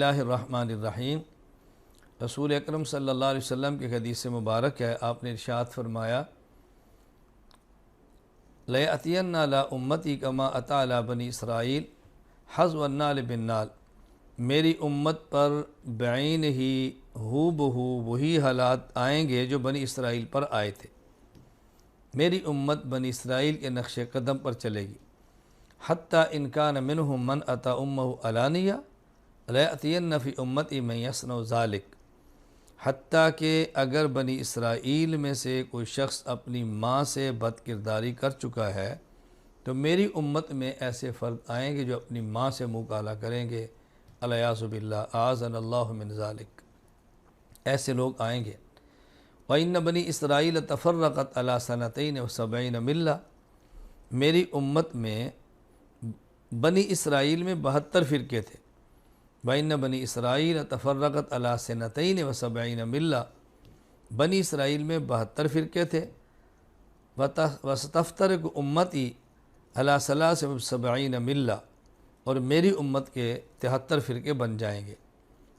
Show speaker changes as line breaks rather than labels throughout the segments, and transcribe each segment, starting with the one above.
اللہ الرحمن الرحیم۔ رسول اکرم صلی اللہ علیہ وسلم کی حدیث مبارک ہے، آپ نے ارشاد فرمایا لَيَأْتِيَنَّ عَلَىٰ أُمَّتِي كَمَا أَتَىٰ عَلَىٰ بَنِي اسرائیل حَذْوَ النَّعْلِ بِالنَّعْلِ۔ میری امت پر بعین ہی ہو بہو وہی حالات آئیں گے جو بنی اسرائیل پر آئے تھے۔ میری امت بنی اسرائیل کے نقش قدم پر چلے گی۔ حتیٰ ان کان منہم من اتی امہ علانیہ لَيَأْتِيَنَّ فِي أُمَّتِي مَن يَصْنَعُ ذَلِكَ۔ حتیٰ کہ اگر بنی اسرائیل میں سے کوئی شخص اپنی ماں سے بد کرداری کر چکا ہے تو میری امت میں ایسے فرد آئیں گے جو اپنی ماں سے منہ کالا کریں گے، الیاذ باللہ، اعاذنا اللہ من ذالک، ایسے لوگ آئیں گے۔ وَإِنَّ بَنِي إِسْرَائِيلَ تَفَرَّقَتْ عَلَىٰ سَنَتَيْنِ وَسَبْعِينَ مِلَّةً۔ میری امت میں بنی اسرائیل میں 72 فرقے تھے۔ وَإِنَّ بَنِي إِسْرَائِيلَ تَفَرَّقَتْ عَلَىٰ سَنَتَيْنِ وَسَبْعِينَ مِلَّةً۔ بنی اسرائیل میں 72 فرقے تھے۔ وَسَتَفْتَرِقُ أُمَّتِي عَلَىٰ 73 مِلَّةً، اور میری امت کے 73 فرقے بن جائیں گے۔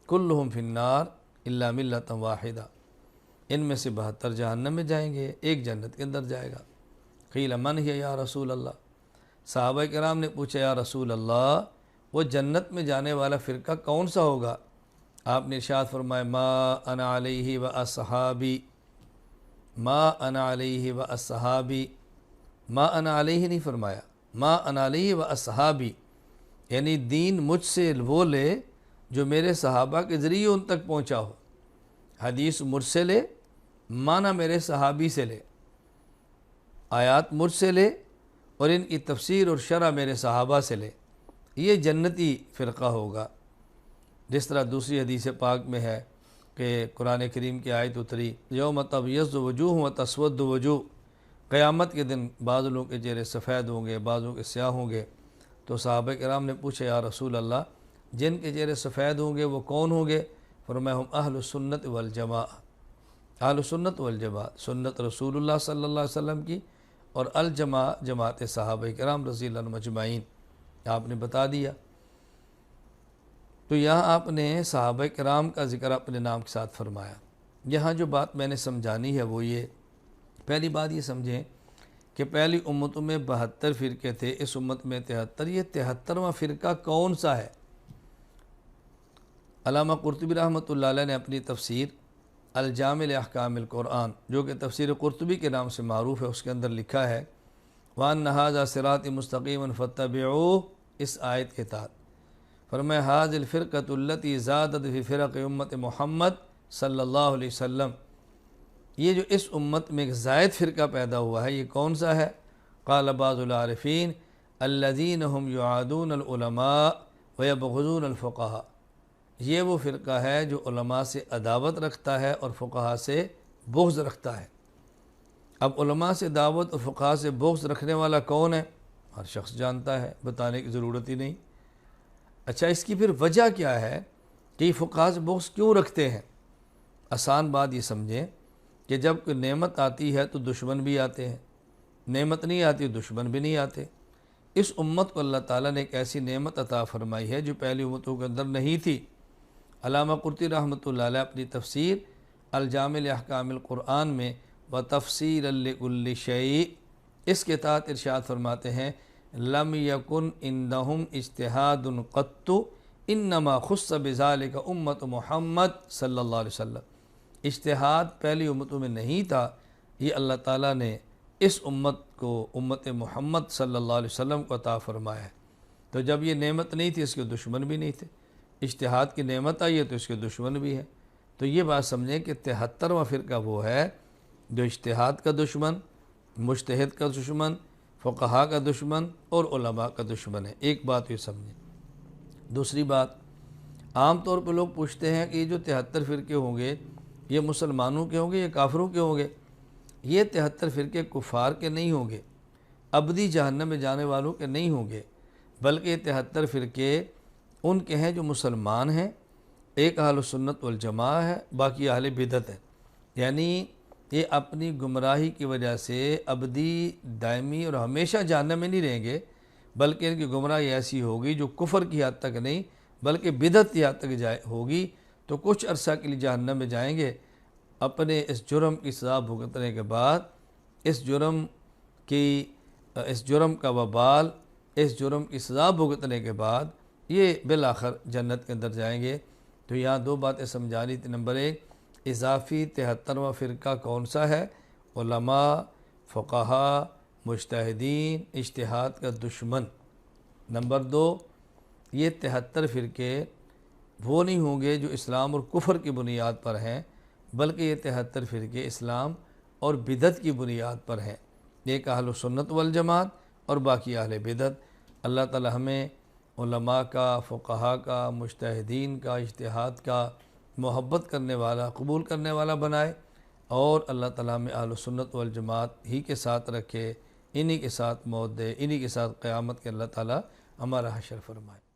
كُلُّهُمْ فِي النَّارِ إِلَّا مِلَّةً وَاحِدَةً۔ ان میں سے 72 جہنم میں جائیں گے، ایک جنت کے اندر جائے گا۔ قیل من ہی یا رسول اللہ، صحابہ کرام نے پوچھا یا رسول اللہ وہ جنت میں جانے والا فرقہ کون سا ہوگا؟ آپ نے ارشاد فرمایا ما انا علیہ و اصحابی، ما انا علیہ و اصحابی، ما انا علیہ نہیں فرمایا، ما انا علیہ و اصحابی، یعنی دین مجھ سے وہ لے جو میرے صحابہ کے ذریعے ان تک پہنچا ہو۔ حدیث مجھ سے لے، معنی میرے صحابی سے لے، آیات مجھ سے لے اور ان کی تفسیر اور شرح میرے صحابہ سے لے، یہ جنتی فرقہ ہوگا۔ جس طرح دوسری حدیث پاک میں ہے کہ قرآن کریم کی آیت اتری یوم تبیض وجوہ و تسود وجوہ، قیامت کے دن بعض لوگوں کے چہرے سفید ہوں گے، بعضوں کے سیاہ ہوں گے۔ تو صحابہ کرام نے پوچھا یا رسول اللہ جن کے چہرے سفید ہوں گے وہ کون ہوں گے؟ فرمایا ہم اہل السنت والجماع، اہل السنت والجماع، سنت رسول اللہ صلی اللہ علیہ وسلم کی، اور الجماع جماعت صحابہ کرام رضی اللہ عنہم اجمعین، آپ نے بتا دیا۔ تو یہاں آپ نے صحابہ کرام کا ذکر اپنے نام کے ساتھ فرمایا۔ یہاں جو بات میں نے سمجھانی ہے وہ یہ، پہلی بات یہ سمجھیں کہ پہلی امتوں میں 72 فرقے تھے، اس امت میں 73۔ یہ 73واں فرقہ کون سا ہے؟ علامہ قرطبی رحمۃ اللہ علیہ نے اپنی تفسیر الجامع لاحکام القرآن، جو کہ تفسیر قرطبی کے نام سے معروف ہے، اس کے اندر لکھا ہے وَأَنَّ هَذَا صِرَاطِ مُسْتَقِيمًا فَاتَّبِعُوهُ، اس آیت کے تحت فرمایا هَذِهِ الْفِرْقَةُ الَّتِي زَادَتْ فِي فِرَقِ امت محمد صلی اللہ علیہ وسلم، یہ جو اس امت میں ایک زائد فرقہ پیدا ہوا ہے یہ کون سا ہے؟ قال بعض العارفین الذین هم یعادون العلماء ویبغضون الفقہاء، یہ وہ فرقہ ہے جو علماء سے عداوت رکھتا ہے اور فقہاء سے بغض رکھتا ہے۔ اب علماء سے دعوت اور فقہاء سے بغض رکھنے والا کون ہے؟ ہر شخص جانتا ہے، بتانے کی ضرورت ہی نہیں۔ اچھا اس کی پھر وجہ کیا ہے کہ یہ فقہاء سے بغض کیوں رکھتے ہیں؟ آسان بات یہ سمجھیں کہ جب کوئی نعمت آتی ہے تو دشمن بھی آتے ہیں، نعمت نہیں آتی دشمن بھی نہیں آتے۔ اس امت کو اللہ تعالیٰ نے ایک ایسی نعمت عطا فرمائی ہے جو پہلی امتوں کے اندر نہیں تھی۔ علامہ قرطبی رحمۃ اللہ علیہ اپنی تفسیر الجامع لاحکام القرآن میں وتفسیرا لکل شیء، اس کے تحت ارشاد فرماتے ہیں لم یکن عندہم اجتہاد قط انما خص بذلک امت محمد صلی اللہ علیہ وسلم، اجتہاد پہلی امتوں میں نہیں تھا، یہ اللہ تعالیٰ نے اس امت کو، امت محمد صلی اللہ علیہ وسلم کو عطا فرمایا ہے۔ تو جب یہ نعمت نہیں تھی اس کے دشمن بھی نہیں تھے، اجتہاد کی نعمت آئی ہے تو اس کے دشمن بھی ہیں۔ تو یہ بات سمجھیں کہ 73واں فرقہ وہ ہے جو اجتہاد کا دشمن، مجتہد کا دشمن، فقہاء کا دشمن اور علماء کا دشمن ہے۔ ایک بات یہ سمجھیں۔ دوسری بات، عام طور پہ لوگ پوچھتے ہیں کہ یہ جو 73 فرقے ہوں گے یہ مسلمانوں کے ہوں گے یا کافروں کے ہوں گے؟ یہ 73 فرقے کفار کے نہیں ہوں گے، ابدی جہنم میں جانے والوں کے نہیں ہوں گے، بلکہ یہ 73 فرقے ان کے ہیں جو مسلمان ہیں، ایک اہل سنت والجماع ہے، باقی اہل بدعت ہے۔ یعنی یہ اپنی گمراہی کی وجہ سے ابدی، دائمی اور ہمیشہ جہنم میں نہیں رہیں گے، بلکہ ان کی گمراہی ایسی ہوگی جو کفر کی حد تک نہیں بلکہ بدعت یہاں تک ہوگی تو کچھ عرصہ کے لیے جہنم میں جائیں گے، اپنے اس جرم کی سزا بھگتنے کے بعد اس جرم کا وبال، اس جرم کی سزا بھگتنے کے بعد یہ بالآخر جنت کے اندر جائیں گے۔ تو یہاں دو باتیں سمجھانی تھی۔ نمبر 1، اضافی 73واں فرقہ کون سا ہے؟ علماء، فقہا، مجتہدین، اجتہاد کا دشمن۔ نمبر 2، یہ 73 فرقے وہ نہیں ہوں گے جو اسلام اور کفر کی بنیاد پر ہیں، بلکہ یہ 73 فرقے اسلام اور بدعت کی بنیاد پر ہیں۔ ایک اہل سنت والجماعت اور باقی اہل بدعت۔ اللہ تعالی ہمیں علماء کا، فقہا کا، مجتہدین کا، اجتہاد کا محبت کرنے والا، قبول کرنے والا بنائے، اور اللہ تعالی ہمیں اہل سنت والجماعت ہی کے ساتھ رکھے، انہی کے ساتھ موت دے، انہی کے ساتھ قیامت کے اللہ تعالی ہمارا حشر فرمائے۔